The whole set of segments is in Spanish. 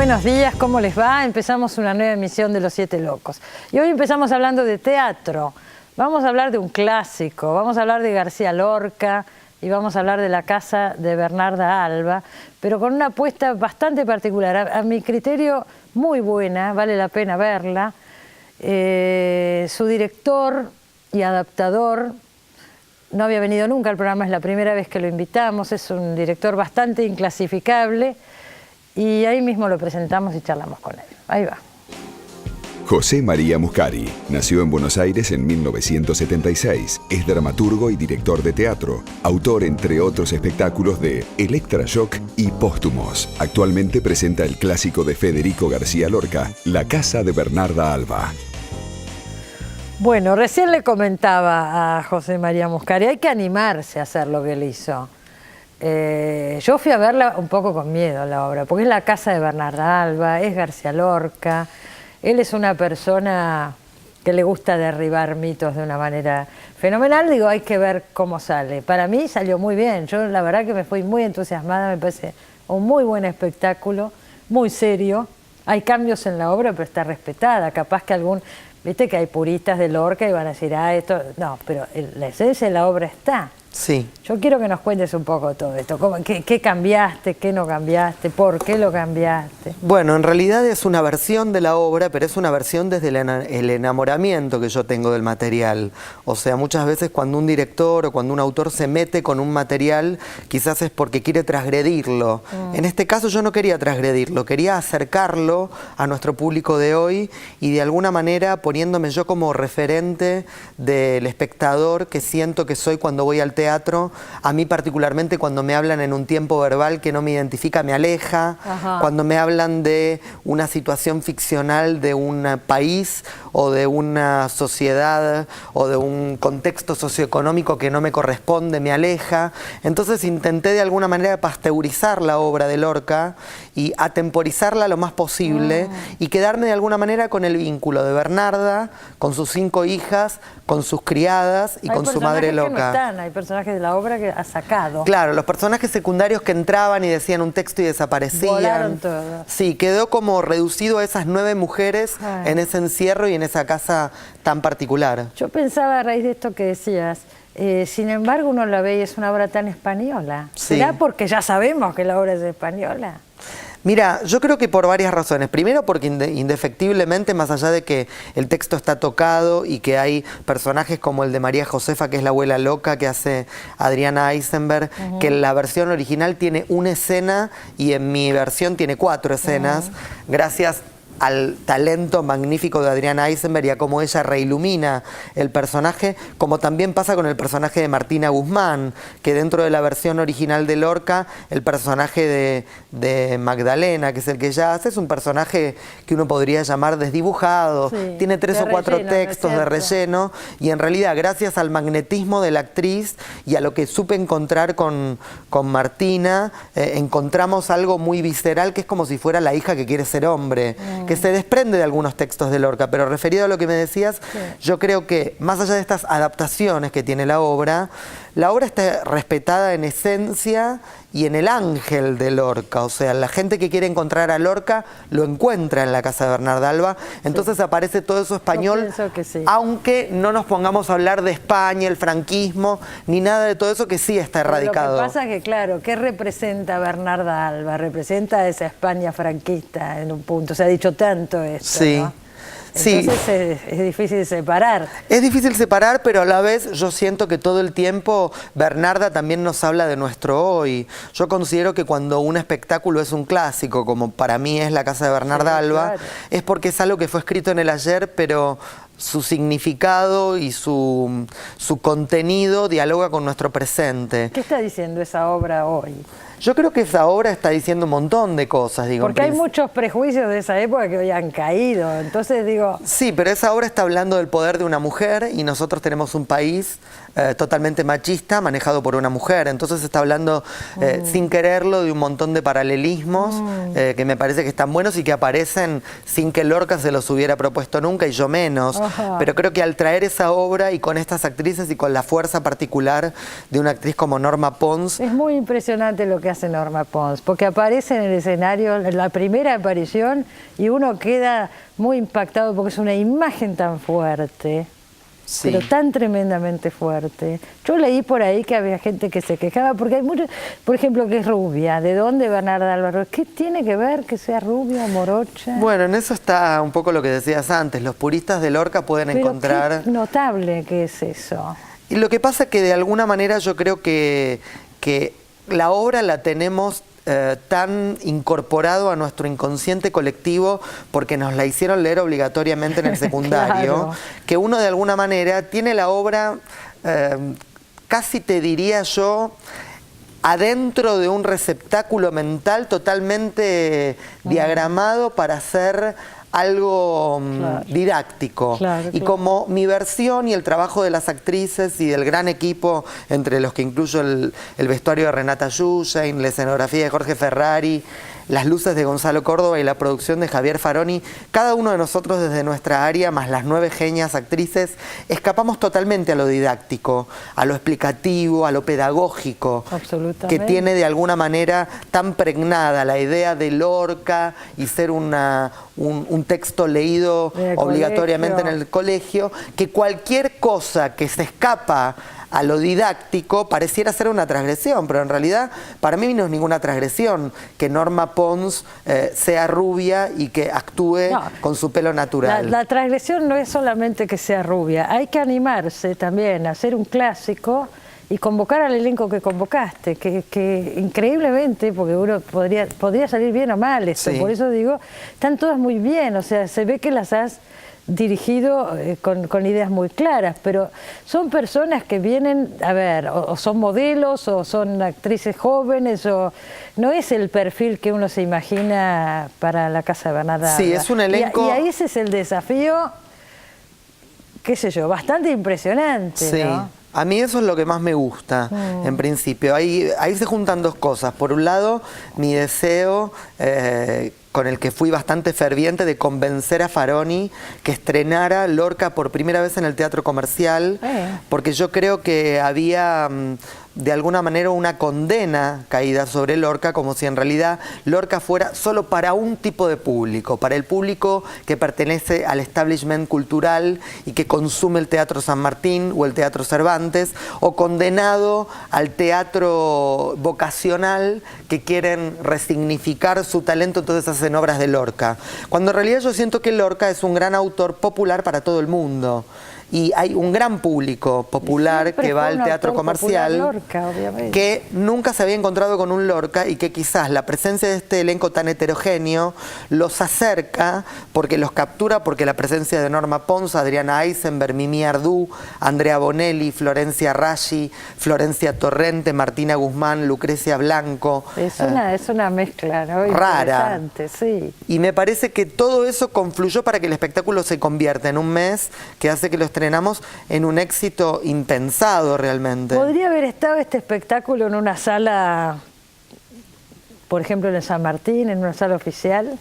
buenos días, ¿cómo les va? Empezamos una nueva emisión de Los Siete Locos. Y hoy empezamos hablando de teatro. Vamos a hablar de un clásico, vamos a hablar de García Lorca y vamos a hablar de La casa de Bernarda Alba, pero con una apuesta bastante particular. A mi criterio, muy buena, vale la pena verla. Su director y adaptador no había venido nunca al programa, es la primera vez que lo invitamos, es un director bastante inclasificable y ahí mismo lo presentamos y charlamos con él. Ahí va. José María Muscari nació en Buenos Aires en 1976. Es dramaturgo y director de teatro, autor entre otros espectáculos de Electrashock y Póstumos. Actualmente presenta el clásico de Federico García Lorca, La casa de Bernarda Alba. Bueno, recién le comentaba a José María Muscari, hay que animarse a hacer lo que él hizo. Yo fui a verla un poco con miedo la obra, porque es La casa de Bernarda Alba, es García Lorca. Él es una persona que le gusta derribar mitos de una manera fenomenal. Digo, hay que ver cómo sale. Para mí salió muy bien. Yo la verdad que me fui muy entusiasmada. Me parece un muy buen espectáculo, muy serio. Hay cambios en la obra, pero está respetada. Capaz que algún... Viste que hay puristas de Lorca y van a decir, esto... No, pero la esencia de la obra está. Sí. Yo quiero que nos cuentes un poco todo esto. ¿Qué cambiaste? ¿Qué no cambiaste? ¿Por qué lo cambiaste? Bueno, en realidad es una versión de la obra, pero es una versión desde el enamoramiento que yo tengo del material. O sea, muchas veces cuando un director o cuando un autor se mete con un material, quizás es porque quiere transgredirlo. En este caso yo no quería transgredirlo, quería acercarlo a nuestro público de hoy y de alguna manera poniéndome yo como referente del espectador que siento que soy cuando voy al teatro. A mí particularmente cuando me hablan en un tiempo verbal que no me identifica, me aleja. Ajá. Cuando me hablan de una situación ficcional de un país o de una sociedad o de un contexto socioeconómico que no me corresponde, me aleja. Entonces intenté de alguna manera pasteurizar la obra de Lorca y atemporizarla lo más posible y quedarme de alguna manera con el vínculo de Bernarda, con sus 5 hijas, con sus criadas y con su madre loca. No están, hay personajes de la obra que ha sacado. Claro, los personajes secundarios que entraban y decían un texto y desaparecían. Volaron todos. Sí, quedó como reducido a esas 9 mujeres en ese encierro y en esa casa tan particular. Yo pensaba a raíz de esto que decías, sin embargo uno la ve y es una obra tan española. Sí. ¿Será porque ya sabemos que la obra es española? Mira, yo creo que por varias razones. Primero porque indefectiblemente, más allá de que el texto está tocado y que hay personajes como el de María Josefa, que es la abuela loca que hace Adriana Eisenberg, que en la versión original tiene una escena y en mi versión tiene 4 escenas, gracias al talento magnífico de Adriana Eisenberg y a cómo ella reilumina el personaje, como también pasa con el personaje de Martina Guzmán, que dentro de la versión original de Lorca, el personaje de Magdalena, que es el que ella hace, es un personaje que uno podría llamar desdibujado, sí, tiene 3 o 4 textos de relleno, y en realidad gracias al magnetismo de la actriz y a lo que supe encontrar con Martina, encontramos algo muy visceral que es como si fuera la hija que quiere ser hombre, que se desprende de algunos textos de Lorca, pero referido a lo que me decías, yo creo que más allá de estas adaptaciones que tiene la obra está respetada en esencia y en el ángel de Lorca, o sea, la gente que quiere encontrar a Lorca lo encuentra en La casa de Bernarda Alba, entonces aparece todo eso español, aunque no nos pongamos a hablar de España, el franquismo, ni nada de todo eso que sí está erradicado. Lo que pasa es que, claro, ¿qué representa Bernarda Alba? Representa esa España franquista en un punto, se ha dicho tanto esto, sí. ¿no? Entonces es difícil separar. Es difícil separar, pero a la vez yo siento que todo el tiempo Bernarda también nos habla de nuestro hoy. Yo considero que cuando un espectáculo es un clásico, como para mí es La casa de Bernarda Alba, claro, es porque es algo que fue escrito en el ayer, pero su significado y su contenido dialoga con nuestro presente. ¿Qué está diciendo esa obra hoy? Yo creo que esa obra está diciendo un montón de cosas, digo. Porque hay muchos prejuicios de esa época que hoy han caído, entonces digo... Sí, pero esa obra está hablando del poder de una mujer y nosotros tenemos un país totalmente machista manejado por una mujer, entonces está hablando sin quererlo de un montón de paralelismos que me parece que están buenos y que aparecen sin que Lorca se los hubiera propuesto nunca y yo menos. pero creo que al traer esa obra y con estas actrices y con la fuerza particular de una actriz como Norma Pons... Es muy impresionante lo que hace Norma Pons, porque aparece en el escenario, en la primera aparición, y uno queda muy impactado porque es una imagen tan fuerte. Sí. Pero tan tremendamente fuerte. Yo leí por ahí que había gente que se quejaba, porque hay muchos, por ejemplo, que es rubia. ¿De dónde Bernarda Álvaro? ¿Qué tiene que ver que sea rubia, morocha? Bueno, en eso está un poco lo que decías antes. Los puristas de Lorca pueden encontrar... Qué notable que es eso. Y lo que pasa es que de alguna manera yo creo que la obra la tenemos tan incorporado a nuestro inconsciente colectivo porque nos la hicieron leer obligatoriamente en el secundario, claro, que uno de alguna manera tiene la obra, casi te diría yo, adentro de un receptáculo mental totalmente diagramado para hacer algo didáctico. Y como mi versión y el trabajo de las actrices y del gran equipo, entre los que incluyo el vestuario de Renata Yuyain, la escenografía de Jorge Ferrari, las luces de Gonzalo Córdoba y la producción de Javier Faroni, cada uno de nosotros desde nuestra área, más las 9 genias actrices, escapamos totalmente a lo didáctico, a lo explicativo, a lo pedagógico, que tiene de alguna manera tan pregnada la idea de Lorca y ser un texto leído obligatoriamente en el colegio, que cualquier cosa que se escapa a lo didáctico pareciera ser una transgresión, pero en realidad para mí no es ninguna transgresión que Norma Pons sea rubia y que actúe con su pelo natural. La transgresión no es solamente que sea rubia, hay que animarse también a hacer un clásico y convocar al elenco que convocaste, que increíblemente, porque uno podría salir bien o mal esto, por eso digo, están todas muy bien, o sea, se ve que las has dirigido con ideas muy claras, pero son personas que vienen, a ver, o son modelos, o son actrices jóvenes, o no es el perfil que uno se imagina para la Casa de Bernarda. Sí, es un elenco... Y ahí ese es el desafío, qué sé yo, bastante impresionante, sí. ¿no? A mí eso es lo que más me gusta, en principio. Ahí se juntan dos cosas. Por un lado, mi deseo, con el que fui bastante ferviente, de convencer a Faroni que estrenara Lorca por primera vez en el Teatro Comercial, porque yo creo que había de alguna manera una condena caída sobre Lorca, como si en realidad Lorca fuera solo para un tipo de público, para el público que pertenece al establishment cultural y que consume el Teatro San Martín o el Teatro Cervantes, o condenado al teatro vocacional que quieren resignificar su talento, entonces hacen obras de Lorca. Cuando en realidad yo siento que Lorca es un gran autor popular para todo el mundo. Y hay un gran público popular que va al Teatro Comercial, Lorca, que nunca se había encontrado con un Lorca y que quizás la presencia de este elenco tan heterogéneo los acerca porque los captura, porque la presencia de Norma Pons, Adriana Eisenberg, Mimi Ardú, Andrea Bonelli, Florencia Raggi, Florencia Torrente, Martina Guzmán, Lucrecia Blanco. Es una mezcla, ¿no? Rara. Sí. Y me parece que todo eso confluyó para que el espectáculo se convierta en un mes que hace que lo estrenemos en un éxito impensado realmente. ¿Podría haber estado este espectáculo en una sala, por ejemplo en el San Martín, en una sala oficial?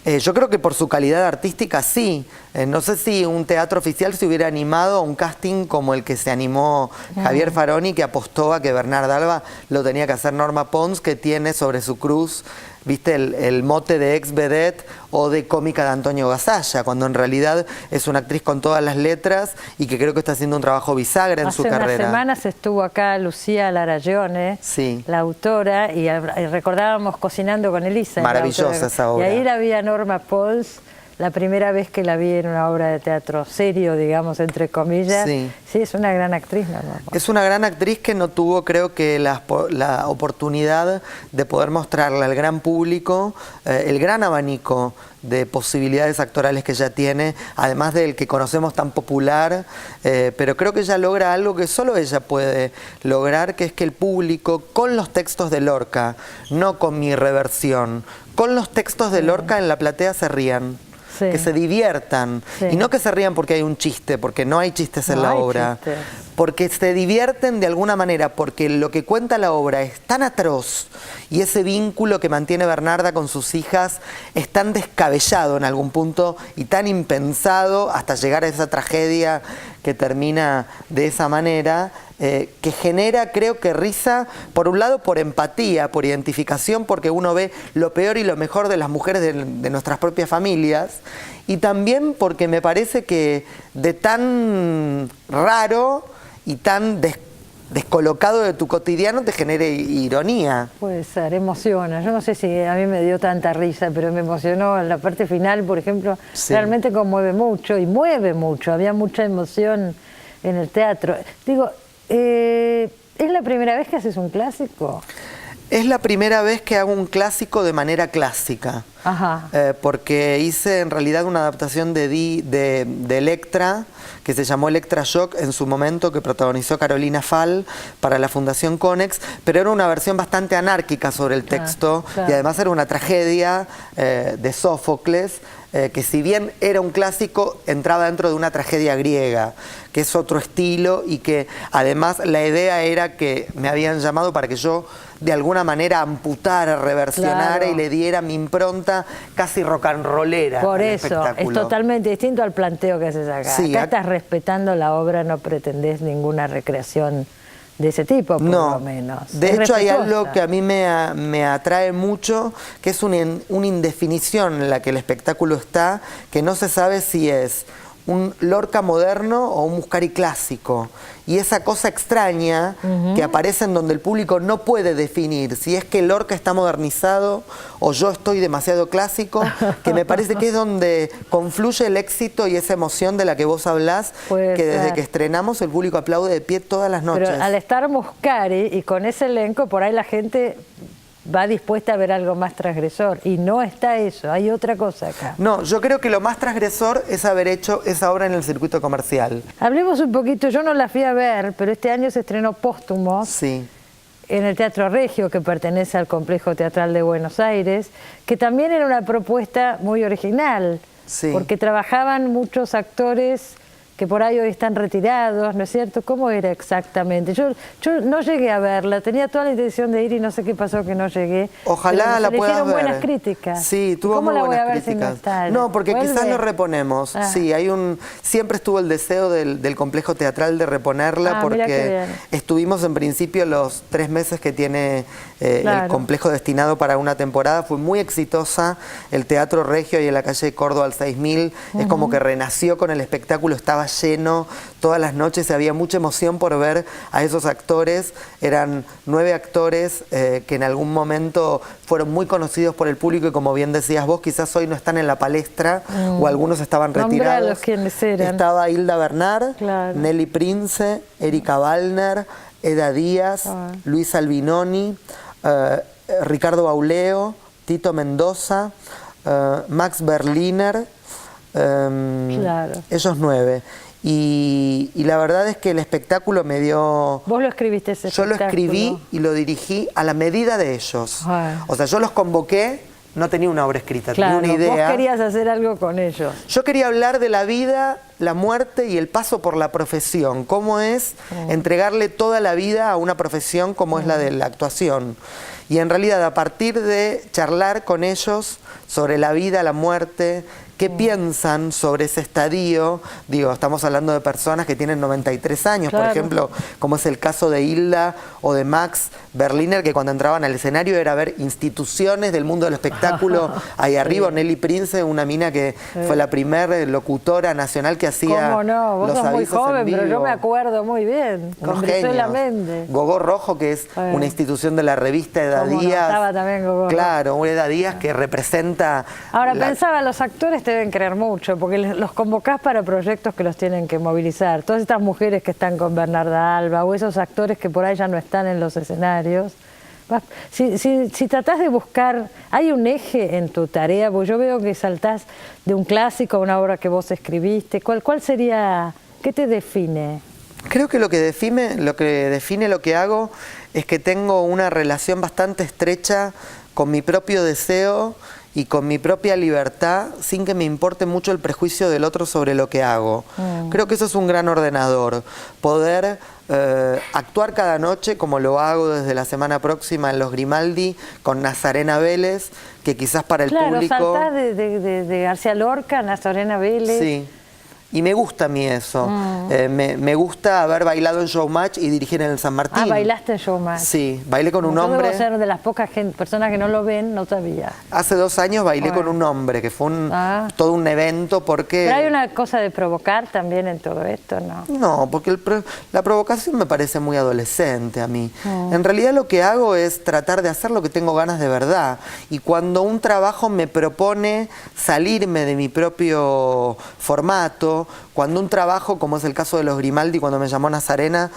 Yo creo que por su calidad artística sí. No sé si un teatro oficial se hubiera animado a un casting como el que se animó Javier Faroni, que apostó a que Bernarda Alba lo tenía que hacer Norma Pons, que tiene sobre su cruz, viste, el mote de ex vedette o de cómica de Antonio Gasalla, cuando en realidad es una actriz con todas las letras y que creo que está haciendo un trabajo bisagra en su carrera. Hace unas semanas estuvo acá Lucía Larayone, la autora, y recordábamos Cocinando con Elisa. Maravillosa esa obra. Y ahí la vi a Norma Pons, la primera vez que la vi en una obra de teatro serio, digamos, entre comillas. Sí, es una gran actriz, Norma Pons. Es una gran actriz que no tuvo, creo que, la oportunidad de poder mostrarle al gran público el gran abanico de posibilidades actorales que ella tiene, además del que conocemos tan popular, pero creo que ella logra algo que solo ella puede lograr, que es que el público, con los textos de Lorca, no con mi reversión, con los textos de Lorca en la platea se rían. Que se diviertan, y no que se rían porque hay un chiste, porque no hay chistes en la obra, porque se divierten de alguna manera, porque lo que cuenta la obra es tan atroz y ese vínculo que mantiene Bernarda con sus hijas es tan descabellado en algún punto y tan impensado hasta llegar a esa tragedia que termina de esa manera, que genera, creo que risa, por un lado por empatía, por identificación, porque uno ve lo peor y lo mejor de las mujeres de nuestras propias familias, y también porque me parece que de tan raro y tan descolocado de tu cotidiano te genere ironía. Puede ser, emociona. Yo no sé si a mí me dio tanta risa, pero me emocionó en la parte final, por ejemplo, Sí. realmente conmueve mucho y mueve mucho. Había mucha emoción en el teatro. Digo, ¿es la primera vez que haces un clásico? Es la primera vez que hago un clásico de manera clásica. Ajá. Porque hice en realidad una adaptación de Electra, que se llamó Electra Shock en su momento, que protagonizó Carolina Fall para la Fundación Conex, pero era una versión bastante anárquica sobre el texto, claro. y además era una tragedia de Sófocles, que si bien era un clásico, entraba dentro de una tragedia griega, que es otro estilo, y que además la idea era que me habían llamado para que yo de alguna manera amputara, reversionara, Claro. y le diera mi impronta casi rock and rollera. Por al eso, es espectáculo. totalmente distinto al planteo que haces acá. Sí, Acá estás respetando la obra, no pretendés ninguna recreación de ese tipo, por lo menos. De Es hecho hay algo respetuosa. que a mí me atrae mucho, que es una indefinición en la que el espectáculo está, que no se sabe si es un Lorca moderno o un Muscari clásico. Y esa cosa extraña que aparece en donde el público no puede definir si es que Lorca está modernizado o yo estoy demasiado clásico, que me parece que es donde confluye el éxito y esa emoción de la que vos hablás, Puede que desde ser. que estrenamos el público aplaude de pie todas las noches. Pero al estar Muscari y con ese elenco, por ahí la gente va dispuesta a ver algo más transgresor. Y no está eso, hay otra cosa acá. No, yo creo que lo más transgresor es haber hecho esa obra en el circuito comercial. Hablemos un poquito, yo no la fui a ver, pero este año se estrenó Póstumo Sí. en el Teatro Regio, que pertenece al Complejo Teatral de Buenos Aires, que también era una propuesta muy original, Sí. porque trabajaban muchos actores que por ahí hoy están retirados, ¿no es cierto? ¿Cómo era exactamente? Yo no llegué a verla, tenía toda la intención de ir y no sé qué pasó que no llegué. Ojalá pero la se le puedas hicieron ver. buenas críticas. Sí, tuvo ¿Cómo muy la voy buenas a ver críticas. si no está? No, porque quizás ¿Vuelve? lo reponemos. Ah. Sí, siempre estuvo el deseo del complejo teatral de reponerla, Ah, mirá qué porque bien. estuvimos en principio los 3 meses que tiene Claro. el complejo destinado para una temporada. Fue muy exitosa. El Teatro Regio y en la calle de Córdoba al 6000 es como que renació con el espectáculo, estaba lleno todas las noches, había mucha emoción por ver a esos actores. Eran 9 actores que en algún momento fueron muy conocidos por el público y, como bien decías vos, quizás hoy no están en la palestra o algunos estaban retirados. Nombralos quiénes eran. Estaba Hilda Bernard, Claro. Nelly Prince, Erika Wallner, Eda Díaz, Luis Albinoni, Ricardo Bauleo, Tito Mendoza, Max Berliner, Claro. ellos 9. Y la verdad es que el espectáculo me dio... Vos lo escribiste ese Yo lo espectáculo. escribí y lo dirigí a la medida de ellos. Ah. O sea, yo los convoqué, no tenía una obra escrita, Claro, tenía una idea. vos querías hacer algo con ellos. Yo quería hablar de la vida, la muerte y el paso por la profesión. Cómo es entregarle toda la vida a una profesión como es la de la actuación. Y en realidad, a partir de charlar con ellos sobre la vida, la muerte, qué piensan sobre ese estadio, digo, estamos hablando de personas que tienen 93 años, Claro. por ejemplo, como es el caso de Hilda o de Max Berliner, que cuando entraban al escenario era ver instituciones del mundo del espectáculo ahí arriba. Nelly Prince, una mina que fue la primer locutora nacional que hacía ¿Cómo no? Vos los sos muy avisos en joven, pero yo vivo. me acuerdo muy bien. Unos Con Brizuela genios. Méndez. Gogó Rojo, que es Bueno. una institución de la revista Eda Cómo no, Díaz. estaba también Gogó Rojo. Claro, una Eda Díaz que representa... Ahora la- pensaba, los actores te deben creer mucho, porque los convocás para proyectos que los tienen que movilizar. Todas estas mujeres que están con Bernarda Alba, o esos actores que por ahí ya no están en los escenarios. Si tratás de buscar, hay un eje en tu tarea, porque yo veo que saltás de un clásico a una obra que vos escribiste. ¿Cuál sería, qué te define? Creo que lo que define lo que hago es que tengo una relación bastante estrecha con mi propio deseo y con mi propia libertad, sin que me importe mucho el prejuicio del otro sobre lo que hago. Creo que eso es un gran ordenador, poder actuar cada noche como lo hago desde la semana próxima en Los Grimaldi con Nazarena Vélez, que quizás para el público... Claro, saltás de García Lorca a Nazarena Vélez. Sí. Y me gusta a mí eso. Me gusta haber bailado en Showmatch y dirigir en el San Martín. Ah, bailaste en Showmatch. Sí, bailé con un hombre. Yo debo ser de las pocas personas que no lo ven, no sabía. Hace 2 años bailé con un hombre, que fue todo un evento porque... Pero hay una cosa de provocar también en todo esto, ¿no? No, porque la provocación me parece muy adolescente a mí. En realidad lo que hago es tratar de hacer lo que tengo ganas de verdad. Y cuando un trabajo me propone salirme de mi propio formato, cuando un trabajo, como es el caso de Los Grimaldi, cuando me llamó Nazarena,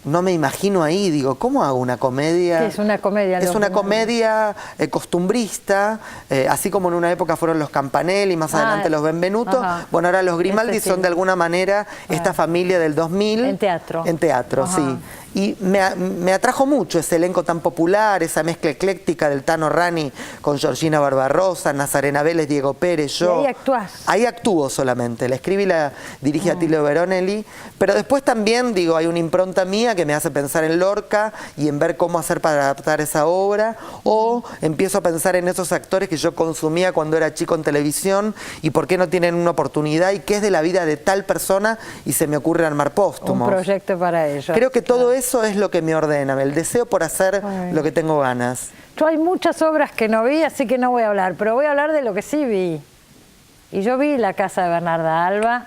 no me imagino ahí, digo, ¿cómo hago una comedia? ¿Qué es una comedia? Es una comedia costumbrista, así como en una época fueron los Campanelli, más adelante los Benvenuto. Bueno, ahora los Grimaldi son de alguna manera esta familia del 2000. En teatro. En teatro, sí. Y me atrajo mucho ese elenco tan popular, esa mezcla ecléctica del Tano Rani con Georgina Barbarossa, Nazarena Vélez, Diego Pérez, yo. Y ahí actuás. Ahí actúo solamente, la escribí y la dirigí a Tilio Veronelli, pero después también, digo, hay una impronta mía que me hace pensar en Lorca y en ver cómo hacer para adaptar esa obra, o empiezo a pensar en esos actores que yo consumía cuando era chico en televisión y por qué no tienen una oportunidad y qué es de la vida de tal persona y se me ocurre armar póstumos. Un proyecto para ellos. Creo que todo eso es lo que me ordena, el deseo por hacer lo que tengo ganas. Yo hay muchas obras que no vi, así que no voy a hablar, pero voy a hablar de lo que sí vi. Y yo vi La casa de Bernarda Alba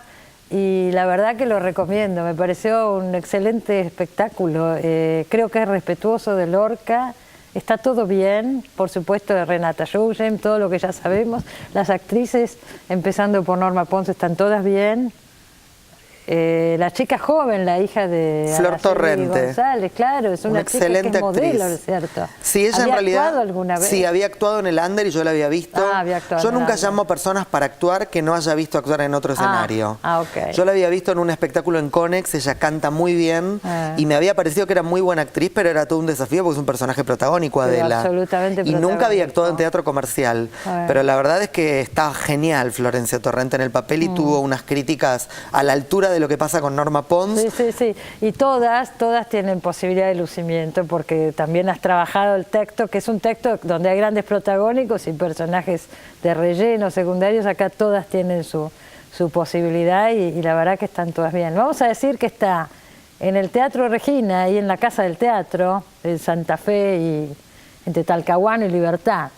y la verdad que lo recomiendo, me pareció un excelente espectáculo. Creo que es respetuoso de Lorca, está todo bien, por supuesto de Renata Schulgen, todo lo que ya sabemos. Las actrices, empezando por Norma Ponce, están todas bien. La chica joven, la hija de Flor Araceli Torrente González, claro, es una chica que es modelo, ¿es cierto? Sí, ella en realidad actuado alguna vez? Sí, había actuado en el Under y yo la había visto. Había actuado yo en el nunca Under. llamo a personas para actuar que no haya visto actuar en otro escenario. Ok. Yo la había visto en un espectáculo en Conex, ella canta muy bien y me había parecido que era muy buena actriz, pero era todo un desafío porque es un personaje protagónico, Adela. Absolutamente y nunca había actuado en protagónico. teatro comercial. Pero la verdad es que estaba genial Florencia Torrente en el papel y tuvo unas críticas a la altura de lo que pasa con Norma Pons. Sí. Y todas tienen posibilidad de lucimiento porque también has trabajado el texto, que es un texto donde hay grandes protagónicos y personajes de relleno, secundarios. Acá todas tienen su posibilidad y la verdad que están todas bien. Vamos a decir que está en el Teatro Regina y en la Casa del Teatro, en Santa Fe y entre Talcahuano y Libertad.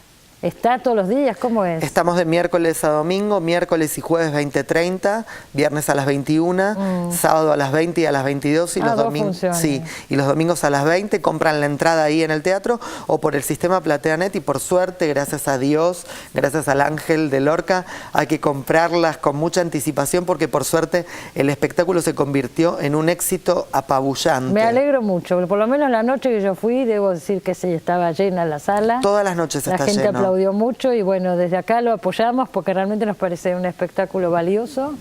¿Está todos los días? ¿Cómo es? Estamos de miércoles a domingo, miércoles y jueves 20:30, viernes a las 21, sábado a las 20 y a las 22 y los domingos. Sí, y los domingos a las 20 compran la entrada ahí en el teatro o por el sistema PlateaNet y por suerte, gracias a Dios, gracias al ángel de Lorca, hay que comprarlas con mucha anticipación porque por suerte el espectáculo se convirtió en un éxito apabullante. Me alegro mucho, por lo menos la noche que yo fui, debo decir que sí, estaba llena la sala. Todas las noches está lleno. La gente aplaudió mucho y bueno, desde acá lo apoyamos porque realmente nos parece un espectáculo valioso.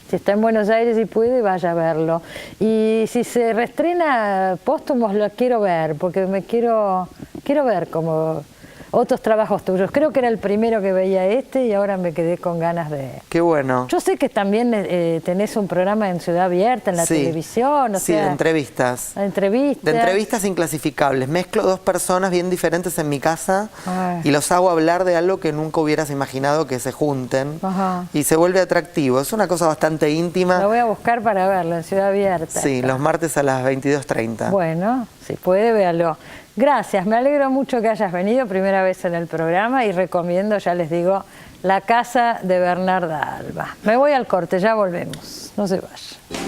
Si está en Buenos Aires y puede, vaya a verlo. Y si se reestrena Póstumos, lo quiero ver, porque quiero ver como otros trabajos tuyos. Creo que era el primero que veía y ahora me quedé con ganas de... Qué bueno. Yo sé que también tenés un programa en Ciudad Abierta, en la televisión, o sea... Sí, de entrevistas. Entrevistas. De entrevistas inclasificables. Mezclo 2 personas bien diferentes en mi casa y los hago hablar de algo que nunca hubieras imaginado que se junten. Y se vuelve atractivo. Es una cosa bastante íntima. Lo voy a buscar para verlo en Ciudad Abierta. Sí, los martes a las 22:30. Bueno, si puede, véalo. Gracias, me alegro mucho que hayas venido, primera vez en el programa y recomiendo, ya les digo, La casa de Bernarda Alba. Me voy al corte, ya volvemos, no se vayan.